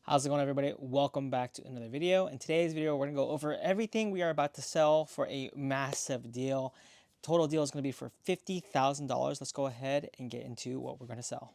How's it going, everybody? Welcome back to another video. In today's video, we're going to go over everything we are about to sell for a massive deal. Total deal is going to be for $50,000. Let's go ahead and get into what we're going to sell.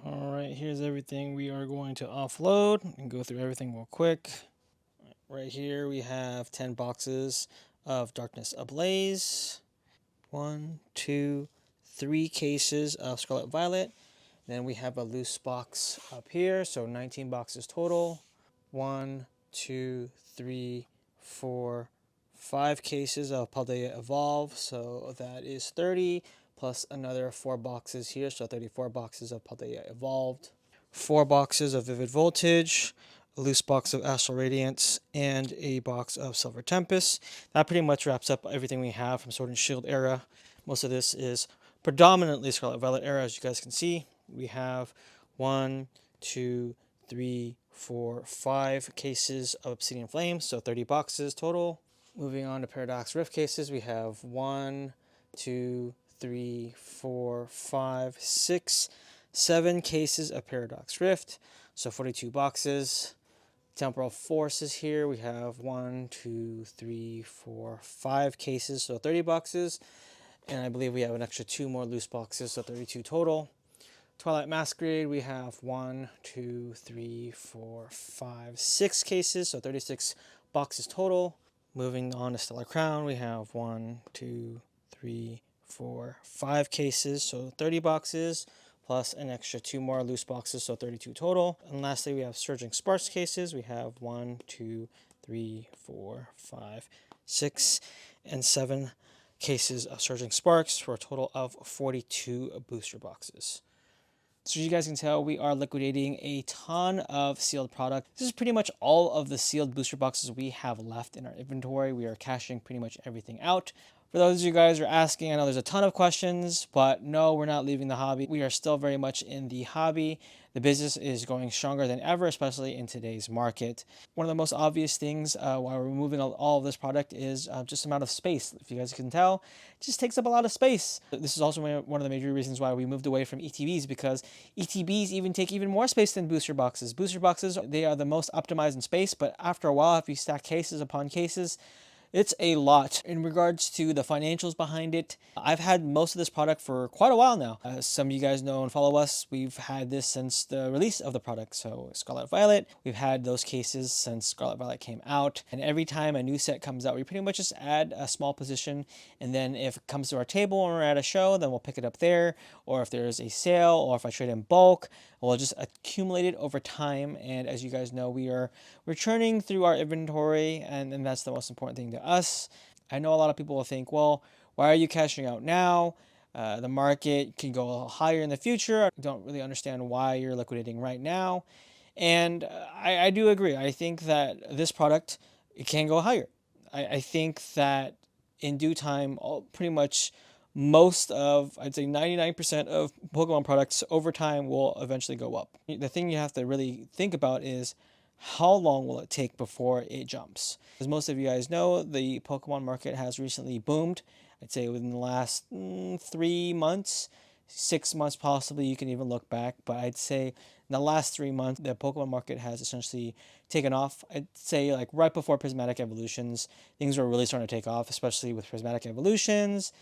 All right, here's everything we are going to offload and go through everything real quick. Right here, we have 10 boxes of Darkness Ablaze. 1, 2, 3 cases of Scarlet Violet. Then we have a loose box up here, so 19 boxes total. 1, 2, 3, 4, 5 cases of Paldea Evolve, so that is 30, plus another 4 boxes here, so 34 boxes of Paldea Evolved. 4 boxes of Vivid Voltage, a loose box of Astral Radiance, and a box of Silver Tempest. That pretty much wraps up everything we have from Sword and Shield era. Most of this is predominantly Scarlet Violet era, as you guys can see. We have 1, 2, 3, 4, 5 cases of Obsidian Flame, so 30 boxes total. Moving on to Paradox Rift cases, we have 1, 2, 3, 4, 5, 6, 7 cases of Paradox Rift, so 42 boxes. Temporal Forces here, we have 1, 2, 3, 4, 5 cases, so 30 boxes. And I believe we have an extra 2 more loose boxes, so 32 total. Twilight Masquerade, we have 1, 2, 3, 4, 5, 6 cases, so 36 boxes total. Moving on to Stellar Crown, we have 1, 2, 3, 4, 5 cases, so 30 boxes, plus an extra 2 more loose boxes, so 32 total. And lastly, we have Surging Sparks cases. We have 1, 2, 3, 4, 5, 6, and 7 cases of Surging Sparks for a total of 42 booster boxes. So as you guys can tell, we are liquidating a ton of sealed product. This is pretty much all of the sealed booster boxes we have left in our inventory. We are cashing pretty much everything out. For those of you guys who are asking, I know there's a ton of questions, but no, we're not leaving the hobby. We are still very much in the hobby. The business is going stronger than ever, especially in today's market. One of the most obvious things while we're removing all of this product is just amount of space. If you guys can tell, it just takes up a lot of space. This is also one of the major reasons why we moved away from ETBs, because ETBs even take even more space than booster boxes. Booster boxes, they are the most optimized in space, but after a while, if you stack cases upon cases, it's a lot. In regards to the financials behind it, I've had most of this product for quite a while now. As some of you guys know and follow us, we've had this since the release of the product. So Scarlet Violet, we've had those cases since Scarlet Violet came out. And every time a new set comes out, we pretty much just add a small position. And then if it comes to our table and we're at a show, then we'll pick it up there. Or if there's a sale, or if I trade in bulk, we'll just accumulate it over time. And as you guys know, we're churning through our inventory, and that's the most important thing to us. I know a lot of people will think, well, why are you cashing out now? The market can go higher in the future. I don't really understand why you're liquidating right now. And I do agree. I think that this product, it can go higher. I think that in due time, pretty much most of, I'd say 99% of Pokemon products over time will eventually go up. The thing you have to really think about is how long will it take before it jumps? As most of you guys know, the Pokemon market has recently boomed. I'd say within the last 3 months, 6 months possibly, you can even look back. But I'd say in the last 3 months, the Pokemon market has essentially taken off. I'd say like right before Prismatic Evolutions, things were really starting to take off, especially with Prismatic Evolutions,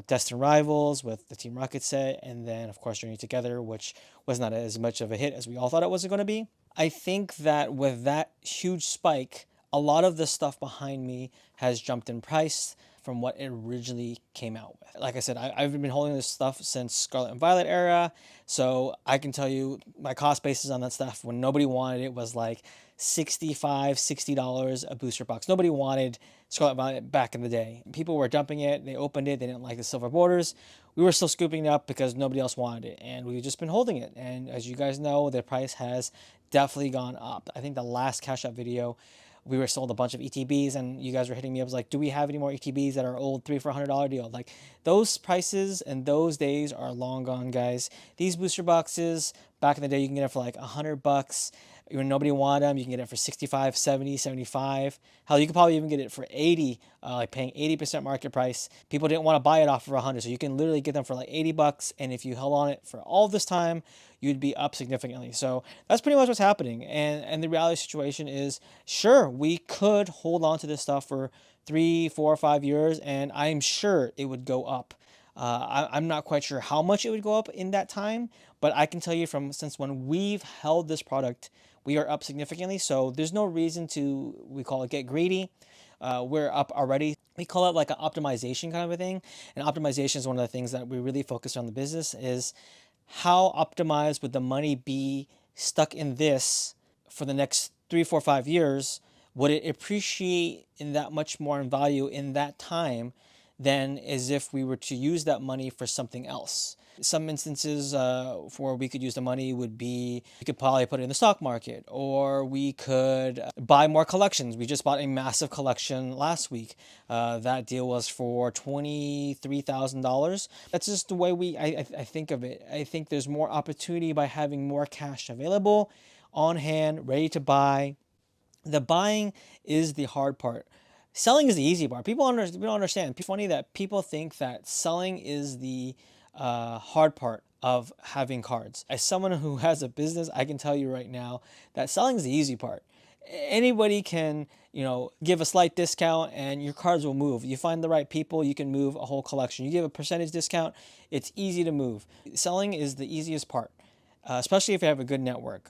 Destined Rivals with the Team Rocket set, and then of course Journey Together, which was not as much of a hit as we all thought it was going to be. I think that with that huge spike, a lot of the stuff behind me has jumped in price from what it originally came out with. Like I said, I've been holding this stuff since Scarlet and Violet era, so I can tell you my cost basis on that stuff when nobody wanted it was like $65, $60 a booster box. Nobody wanted Scarlet Violet back in the day. People were dumping it, they opened it, they didn't like the silver borders. We were still scooping it up because nobody else wanted it, and we've just been holding it. And as you guys know, the price has definitely gone up. I think the last cash out video, we were sold a bunch of ETBs, and you guys were hitting me up like, do we have any more ETBs that are old $300-$400 deal? Like, those prices and those days are long gone, guys. These booster boxes, back in the day, you can get it for like $100. When nobody wanted them, you can get it for 65, 70, 75. Hell, you could probably even get it for 80, like paying 80% market price. People didn't want to buy it off for 100, so you can literally get them for like 80 bucks. And if you held on it for all this time, you'd be up significantly. So that's pretty much what's happening. And the reality situation is, sure, we could hold on to this stuff for 3, 4, 5 years, and I'm sure it would go up. I'm not quite sure how much it would go up in that time, but I can tell you from since when we've held this product, we are up significantly. So there's no reason to, we call it, get greedy. We're up already. We call it like an optimization kind of a thing. And optimization is one of the things that we really focus on the business is how optimized would the money be stuck in this for the next 3, 4, 5 years? Would it appreciate in that much more in value in that time than as if we were to use that money for something else? Some instances for we could use the money would be we could probably put it in the stock market, or we could buy more collections. We just bought a massive collection last week. That deal was for $23,000. That's just the way I think of it. I think there's more opportunity by having more cash available on hand, ready to buy. The buying is the hard part. Selling is the easy part. People don't understand. It's funny that people think that selling is the hard part of having cards. As someone who has a business, I can tell you right now that selling is the easy part. Anybody can, give a slight discount and your cards will move. You find the right people, you can move a whole collection. You give a percentage discount, it's easy to move. Selling is the easiest part, especially if you have a good network.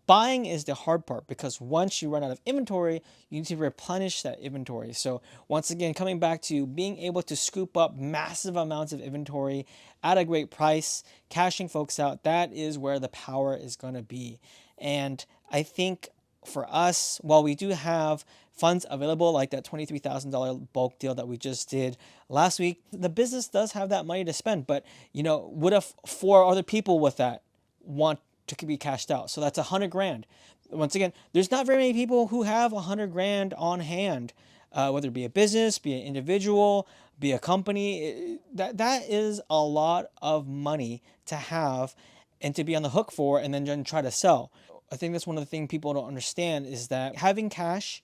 Buying is the hard part because once you run out of inventory, you need to replenish that inventory. So once again, coming back to being able to scoop up massive amounts of inventory at a great price, cashing folks out, that is where the power is going to be. And I think for us, while we do have funds available like that $23,000 bulk deal that we just did last week, the business does have that money to spend. But, what if 4 other people with that want to be cashed out? So that's 100 grand. Once again, there's not very many people who have 100 grand on hand, whether it be a business, be an individual, be a company. That is a lot of money to have and to be on the hook for, and then try to sell. I think that's one of the things people don't understand is that having cash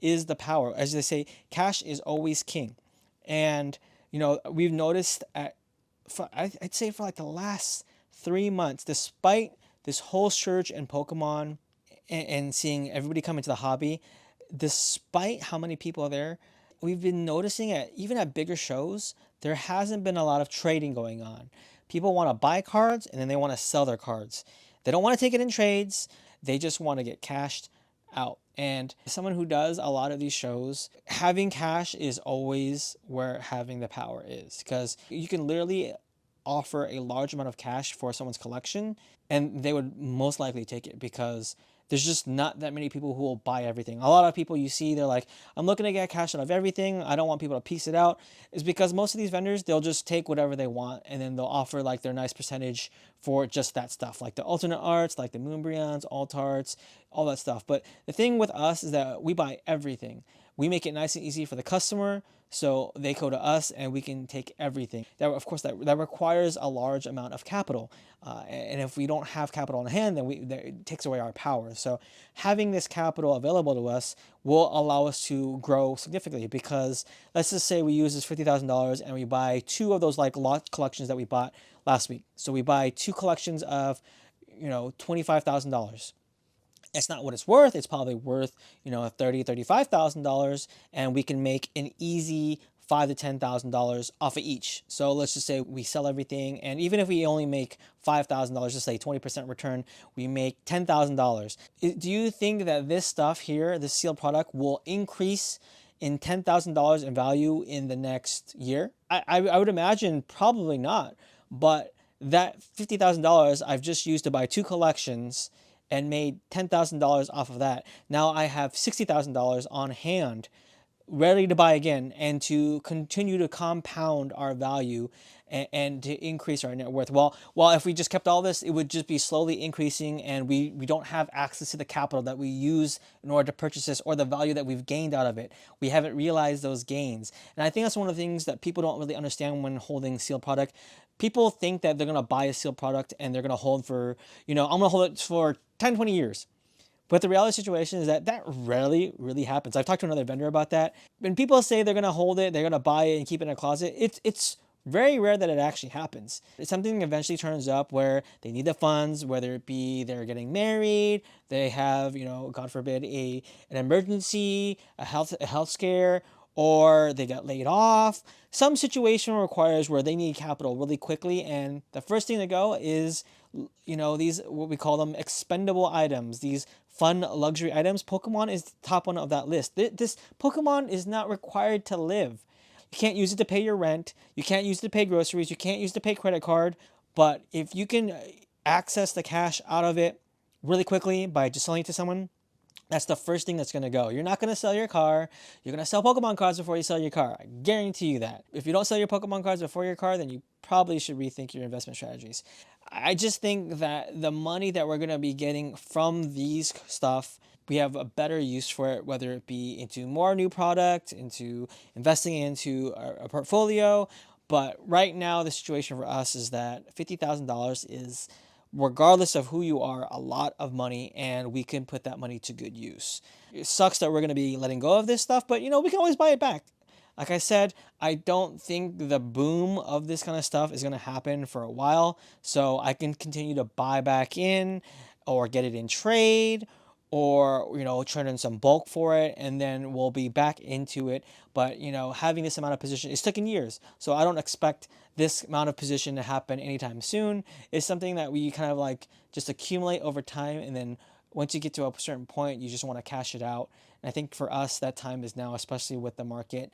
is the power. As they say, cash is always king. And we've noticed I'd say for like the last 3 months, despite this whole surge in Pokemon and seeing everybody come into the hobby, despite how many people are there, we've been noticing even at bigger shows, there hasn't been a lot of trading going on. People want to buy cards and then they want to sell their cards. They don't want to take it in trades. They just want to get cashed out. And as someone who does a lot of these shows, having cash is always where having the power is, because you can literally offer a large amount of cash for someone's collection and they would most likely take it because there's just not that many people who will buy everything. A lot of people you see, they're like, I'm looking to get cash out of everything. I don't want people to piece it out. Is because most of these vendors, they'll just take whatever they want and then they'll offer like their nice percentage for just that stuff, like the alternate arts, like the Moonbreons, alt arts, all that stuff. But the thing with us is that we buy everything. We make it nice and easy for the customer, so they go to us and we can take everything. That, of course, that requires a large amount of capital. And if we don't have capital on hand, then it takes away our power. So having this capital available to us will allow us to grow significantly, because let's just say we use this $50,000 and we buy 2 of those like lot collections that we bought last week. So we buy 2 collections of, $25,000. It's not what it's worth. It's probably worth, $35,000, and we can make an easy $5,000 to $10,000 off of each. So let's just say we sell everything, and even if we only make $5,000, just say 20% return, we make $10,000. Do you think that this stuff here, this sealed product, will increase in $10,000 in value in the next year? I would imagine probably not, but that $50,000 I've just used to buy 2 collections and made $10,000 off of that. Now I have $60,000 on hand, ready to buy again, and to continue to compound our value and to increase our net worth. Well, if we just kept all this, it would just be slowly increasing, and we don't have access to the capital that we use in order to purchase this, or the value that we've gained out of it. We haven't realized those gains. And I think that's one of the things that people don't really understand when holding sealed product. People think that they're going to buy a sealed product and they're going to hold for, I'm going to hold it for 10, 20 years. But the reality situation is that that rarely really happens. I've talked to another vendor about that. When people say they're gonna hold it, they're gonna buy it and keep it in a closet, it's very rare that it actually happens. It's something that eventually turns up where they need the funds, whether it be they're getting married, they have, God forbid, an emergency, a health scare, or they got laid off. Some situation requires where they need capital really quickly, and the first thing to go is, these, what we call them, expendable items, these fun luxury items. Pokemon is the top one of that list. This Pokemon is not required to live. You can't use it to pay your rent. You can't use it to pay groceries. You can't use it to pay credit card. But if you can access the cash out of it really quickly by just selling it to someone, that's the first thing that's going to go. You're not going to sell your car. You're going to sell Pokemon cards before you sell your car. I guarantee you that. If you don't sell your Pokemon cards before your car, then you probably should rethink your investment strategies. I just think that the money that we're going to be getting from these stuff, we have a better use for it, whether it be into more new product, into investing into a portfolio. But right now, the situation for us is that $50,000 is, regardless of who you are, a lot of money, and we can put that money to good use. It sucks that we're going to be letting go of this stuff, but we can always buy it back. Like I said, I don't think the boom of this kind of stuff is going to happen for a while, so I can continue to buy back in or get it in trade, or turn in some bulk for it, and then we'll be back into it. But having this amount of position, it's taken years, so I don't expect this amount of position to happen anytime soon. It's something that we kind of like just accumulate over time, and then once you get to a certain point, you just want to cash it out. And I think for us, that time is now, especially with the market.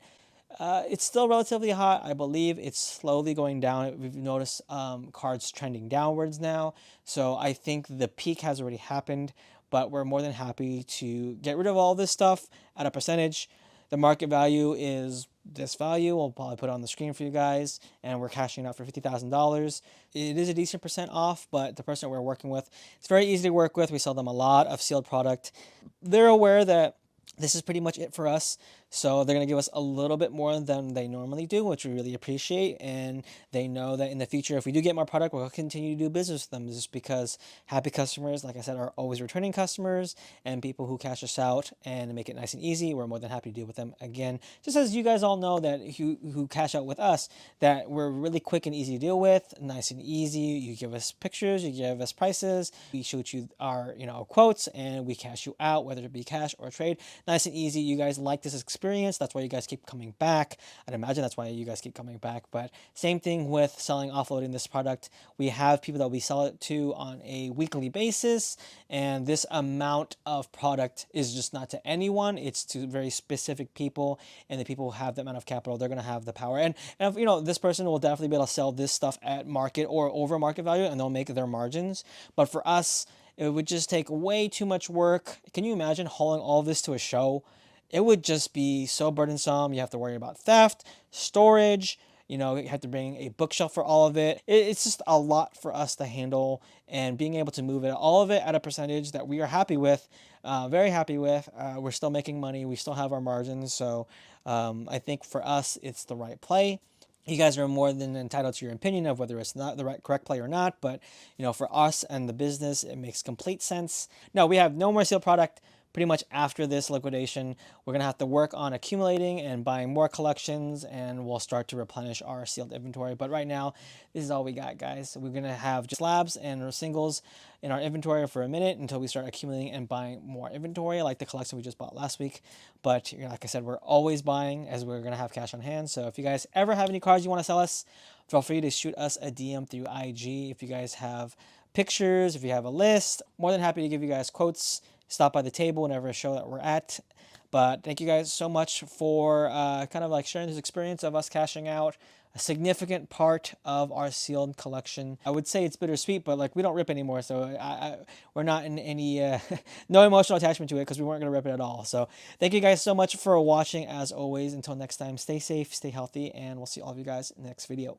It's still relatively hot. I believe it's slowly going down. We've noticed cards trending downwards now. So I think the peak has already happened, but we're more than happy to get rid of all this stuff at a percentage. The market value is this value. We'll probably put it on the screen for you guys, and we're cashing out for $50,000. It is a decent percent off, but the person we're working with, it's very easy to work with. We sell them a lot of sealed product. They're aware that this is pretty much it for us. So they're going to give us a little bit more than they normally do, which we really appreciate. And they know that in the future, if we do get more product, we'll continue to do business with them, just because happy customers, like I said, are always returning customers, and people who cash us out and make it nice and easy, we're more than happy to deal with them again. Just as you guys all know that who cash out with us, that we're really quick and easy to deal with, nice and easy. You give us pictures, you give us prices, we shoot you our quotes, and we cash you out, whether it be cash or trade. Nice and easy. You guys like this experience. That's why you guys keep coming back. I'd imagine that's why you guys keep coming back. But same thing with selling, offloading this product. We have people that we sell it to on a weekly basis, and this amount of product is just not to anyone. It's to very specific people, and the people who have that amount of capital, they're going to have the power. And if, this person will definitely be able to sell this stuff at market or over market value, and they'll make their margins. But for us, it would just take way too much work. Can you imagine hauling all of this to a show? It would just be so burdensome. You have to worry about theft, storage, you have to bring a bookshelf for all of it. It's just a lot for us to handle, and being able to move all of it at a percentage that we are happy with, very happy with. We're still making money. We still have our margins. So I think for us, it's the right play. You guys are more than entitled to your opinion of whether it's not the correct play or not. But, for us and the business, it makes complete sense. No, we have no more sealed product. Pretty much after this liquidation, we're going to have to work on accumulating and buying more collections, and we'll start to replenish our sealed inventory. But right now, this is all we got, guys. We're going to have just slabs and singles in our inventory for a minute until we start accumulating and buying more inventory, like the collection we just bought last week. But like I said, we're always buying, as we're going to have cash on hand. So if you guys ever have any cards you want to sell us, feel free to shoot us a DM through IG. If you guys have pictures, if you have a list, more than happy to give you guys quotes. Stop by the table whenever show that we're at. But thank you guys so much for kind of like sharing this experience of us cashing out a significant part of our sealed collection. I would say it's bittersweet, but like we don't rip anymore, so we're not in any no emotional attachment to it, because we weren't gonna rip it at all. So thank you guys so much for watching. As always, until next time, stay safe, stay healthy, and we'll see all of you guys in the next video.